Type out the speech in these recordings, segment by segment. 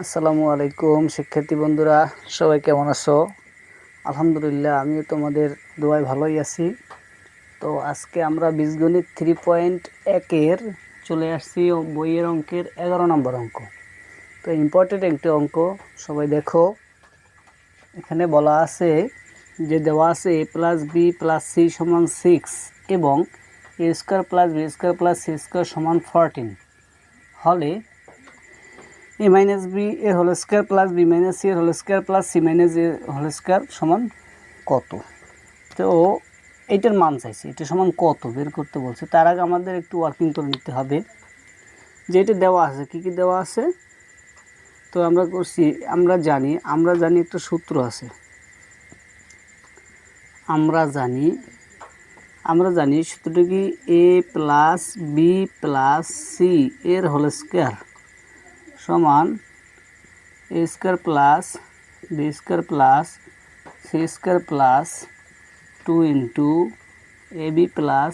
আসসালামু আলাইকুম শিক্ষার্থী বন্ধুরা, সবাই কেমন আছো? আলহামদুলিল্লাহ, আমিও তোমাদের দোয়ায় ভালোই আছি। তো আজকে আমরা বীজগণিত 3.1 চলে আসছি বইয়ের অঙ্কের 11 নম্বর অঙ্ক। তো ইম্পর্টেন্ট একটি অঙ্ক, সবাই দেখো। এখানে বলা আছে যে দেওয়া আছে a plus B plus C সমান 6 এবং a square plus B square plus C square সমান 14 হলে a মাইনাস বি এর whole square plus B minus C এর whole square plus C minus A whole square সমান কত? তো এইটার মান চাইছে, এটা সমান কত বের করতে বলছে। তার আগে আমাদের একটু ওয়ার্কিং করে নিতে হবে যে এটা দেওয়া আছে, কী কী দেওয়া আছে। তো আমরা করছি, আমরা জানি একটা সূত্র আছে। আমরা জানি সূত্রটা কি, A plus B plus C এর হোল স্কোয়ার সমান a square plus B square plus C square plus 2 into A B plus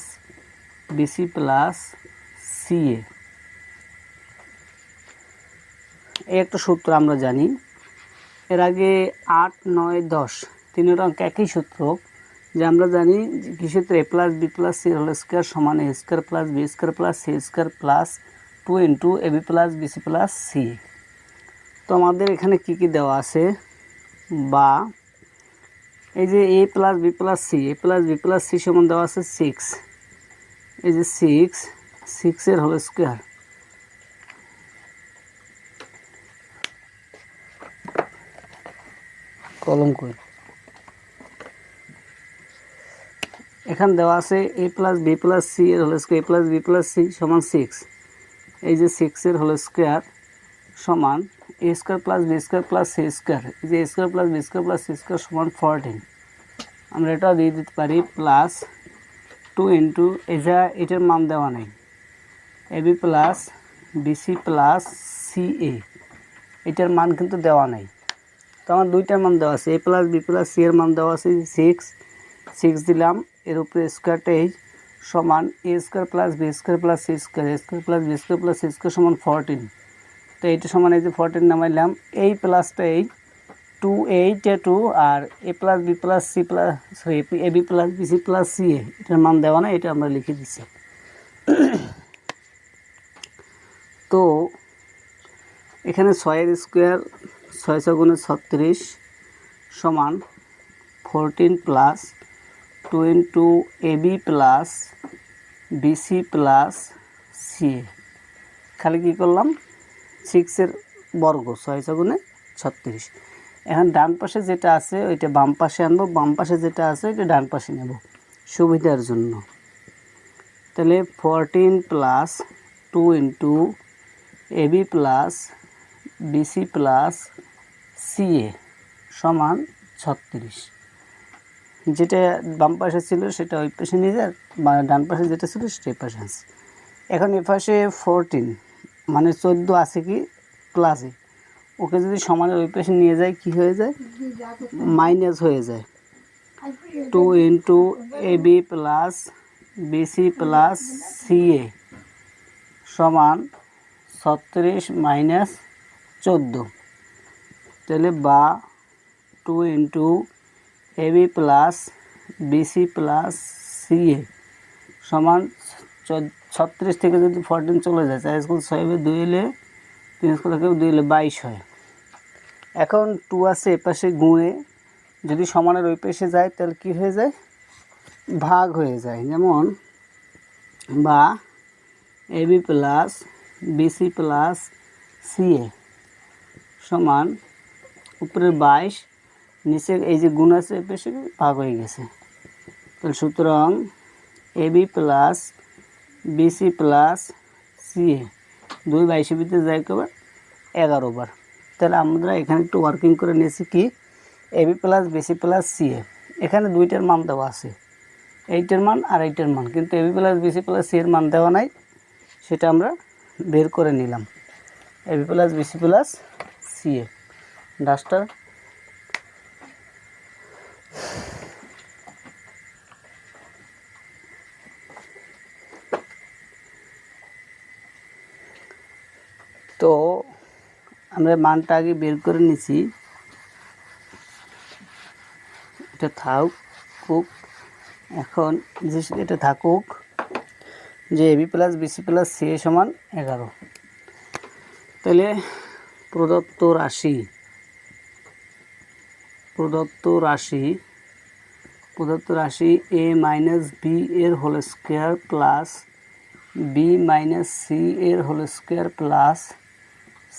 BC plus C A. এই একটা সূত্র আমরা জানি। এর আগে 8, 9, 10 তিনটা অঙ্ক একই সূত্র, যে আমরা জানি কি সূত্র, A plus B plus C whole square সমান A square plus B square plus C square plus 2 into A B plus BC plus C. তো আমাদের এখানে কি কি দেওয়া আছে, বা এই যে এ প্লাস বি প্লাস সি সমান দেওয়া আছে 6। এই যে 6 এর হোল স্কোয়ার কলম কই, এখানে দেওয়া আছে A plus B plus C এর whole square, A plus B plus C সমান 6। এই যে 6 এর হোল স্কোয়ার সমান A square plus B square plus C square, এই যে A square plus B square plus C square সমান 14। আমরা এটাও দিয়ে দিতে পারি প্লাস 2 ইন্টু, এটার মান দেওয়া নেই, A B plus BC plus C A, এটার মান কিন্তু দেওয়া নেই। তো আমার দুইটার মান দেওয়া আছে, A plus B plus C এর মান দেওয়া আছে 6 দিলাম, এর উপরে স্কোয়ারটাই সমান A square plus B square plus C square, A square plus B square plus C square সমান 14। তো এইটা সমান এই যে 14 নামাইলাম, এই প্লাসটা এই 2 8 2, আর A plus B plus C plus A B plus B C plus C A, এটার মান দেওয়া না, এটা আমরা লিখে দিচ্ছি। তো এখানে 6 স্কোয়ার 6 গুণে 36 সমান 14 plus 2 into A B plus BC plus C A. খালি কী করলাম, 6 বর্গ 6 গুণে 36। এখন ডান পাশে যেটা আছে ওইটা বাম পাশে আনবো, বাম পাশে যেটা আছে ওইটা ডান পাশে নেব সুবিধার জন্য। তাহলে 14 plus 2 into A B plus BC plus C A সমান 36। যেটা বাম পাশে ছিল সেটা ওই পাশে নিয়ে যায়, বা ডান পাশে যেটা ছিল সেটা এই পাশে আছে। এখন এ পাশে 14 মানে 14 আছে কি প্লাসে, ওকে যদি সমানের ওই পাশে নিয়ে যায় কি হয়ে যায়, মাইনাস হয়ে যায়। 2 into A B plus BC plus C A সমান 36 মাইনাস 14। তাহলে বা 2 into A B plus BC plus C A সমান 36 থেকে যদি 14 চলে যায়, 4 স্কুল 6 2 এলে 3 স্কুল থেকে 2 এলে 22 হয়। এখন 2 আছে এপাশে গুণে, যদি সমানের ওই পাশে যায় তাহলে কী হয়ে যায়, ভাগ হয়ে যায়। যেমন বা A B plus BC plus C A সমান উপরে 22, নিচে এই যে গুণ আছে এ পাশে ভাগ হয়ে গেছে। তাহলে সুতরাং A B plus BC plus C A 2 22 ভিতরে যায় কবার 11 বার। তাহলে আমরা এখানে একটু ওয়ার্কিং করে নিয়েছি কি, A B plus BC plus C A, এখানে দুইটার মান দেওয়া আছে, এইটার মান আর এইটার মান, কিন্তু A B plus BC plus C এর মান দেওয়া নাই, সেটা আমরা বের করে নিলাম। A B plus BC plus C A ডাস্টার। তো আমরা মানটা আগে বের করে নিছি, এটা থাকুক। এখন যে এটা থাকুক যে AB plus BC plus C সমান 11। তাহলে প্রদত্ত রাশি এ মাইনাস বি এর whole square plus B minus C এর whole square plus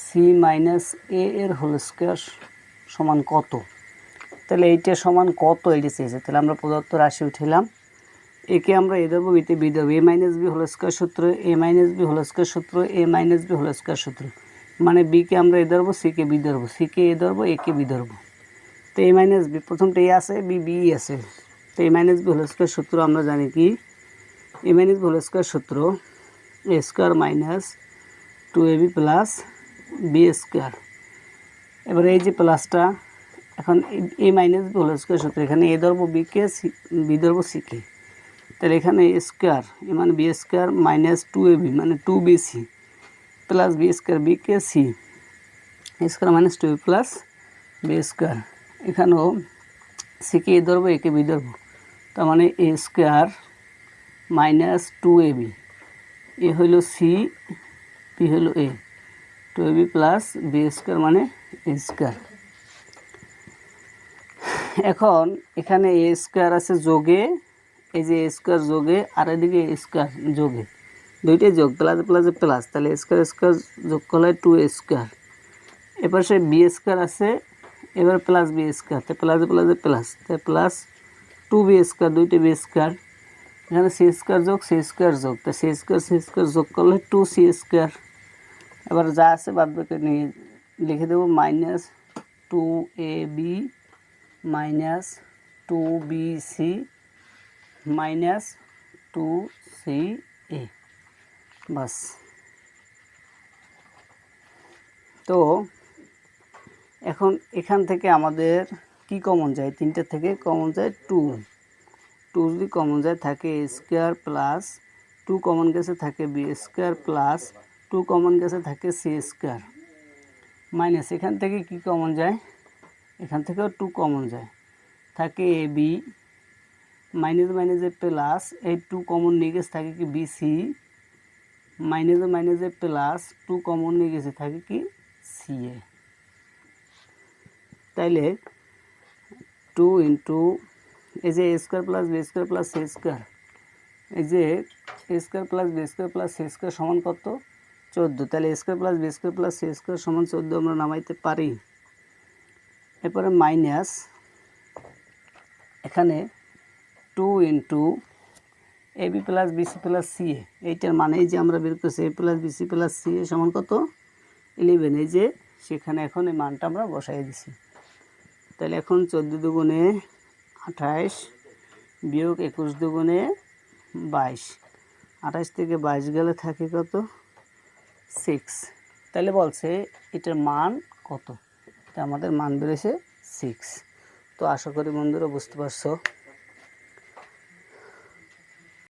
C minus A এর হোল স্কোয়ার সমান কত? তাহলে এইটা সমান কত এইটা চেয়েছে। তাহলে আমরা প্রদত্ত রাশি উঠাইলাম, একে আমরা এ ধরবো, বিতে বি ধরবো। এ মাইনাস বি হোল স্কোয়ার সূত্র, এ মাইনাস বি হোল স্কোয়ার সূত্র, এ মাইনাস বি হোল স্কোয়ার সূত্র। মানে বিকে আমরা এ ধরবো, সিকে বি ধরবো, সিকে এ ধরবো, একে বি ধরবো। তো এ মাইনাস বি, প্রথমটা এ আছে, বি আছে। তো A minus B whole square সূত্র আমরা জানি কি, A minus B whole square সূত্র A square minus 2ab plus B square. এবার এই যে প্লাসটা, এখন A minus B whole square সূত্র, এখানে এ ধরবো বিকে, বি ধরবো সিকে। তাহলে এখানে এ স্কোয়ার এ মানে বি স্কোয়ার মাইনাস 2ab মানে 2bc প্লাস বি স্কোয়ার বিকে C square minus 2ab plus B square. এখানেও সিকে এ ধরবো, একে বি ধরবো, তার মানে এ স্কোয়ার মাইনাস 2ab, এ হইল সি, বি হইল এ, 2ab প্লাস বি স্কোয়ার মানে এ স্কোয়ার। এখন এখানে এ স্কোয়ার আছে যোগে, এই যে এ স্কোয়ার যোগে, আর এদিকে এ স্কোয়ার যোগে, দুইটাই যোগ, প্লাস প্লাসে প্লাস, তাহলে স্কোয়ার যোগ করলে 2a স্কোয়ার। এবার সে বি স্কোয়ার আছে, এবার প্লাস বি স্কোয়ার, তো প্লাসে প্লাসে প্লাস, তাই প্লাস 2b স্কোয়ার, দুইটা বি স্কোয়ার। এখানে সি স্কোয়ার যোগ সি স্কোয়ার যোগ, তো সি স্কোয়ার যোগ করলে 2c স্কোয়ার। এবার যা আছে বাদ বাকি নিয়ে লিখে দেবো, minus 2ab minus 2bc minus 2ca, বাস। তো এখন এখান থেকে আমাদের কি কমন যায়, তিনটা থেকে কমন যায় 2 যদি কমন যায় থাকে এ স্কোয়ার প্লাস 2 কমন গেছে থাকে বি স্কোয়ার প্লাস 2 কমন গেছে থাকে সি স্কোয়ার মাইনাস এখান থেকে কি কমন যায়, এখান থেকেও 2 কমন যায় থাকে এ বি মাইনাস মাইনাসে প্লাস, এই 2 কমন নিয়ে গেছে থাকে কি বি সি মাইনাসে প্লাস 2 কমন নিয়ে গেছে থাকে কি সি এ। তাইলে 2 ইন্টু এই যে A square plus B square plus C square, এই যে A square plus B square plus C square সমান কত 14। তাহলে A square plus B square plus C square সমান 14 আমরা নামাইতে পারি। এরপরে মাইনাস এখানে 2 into A B plus BC plus C A, এইটার মানে এই যে আমরা বের করছি A plus BC plus C A সমান কত 11। এই যে সেখানে এখন এই মানটা আমরা বসাই দিছি। তাহলে এখন 14 দুগুণে 28 বিয়োগ 21 দুগুণে 22, 28 থেকে 22 গেলে থাকে কত 6। তাহলে বলছে এটার মান কত, তা আমাদের মান বেড়েছে 6। তো আশা করি বন্ধুরা বুঝতে পারছো।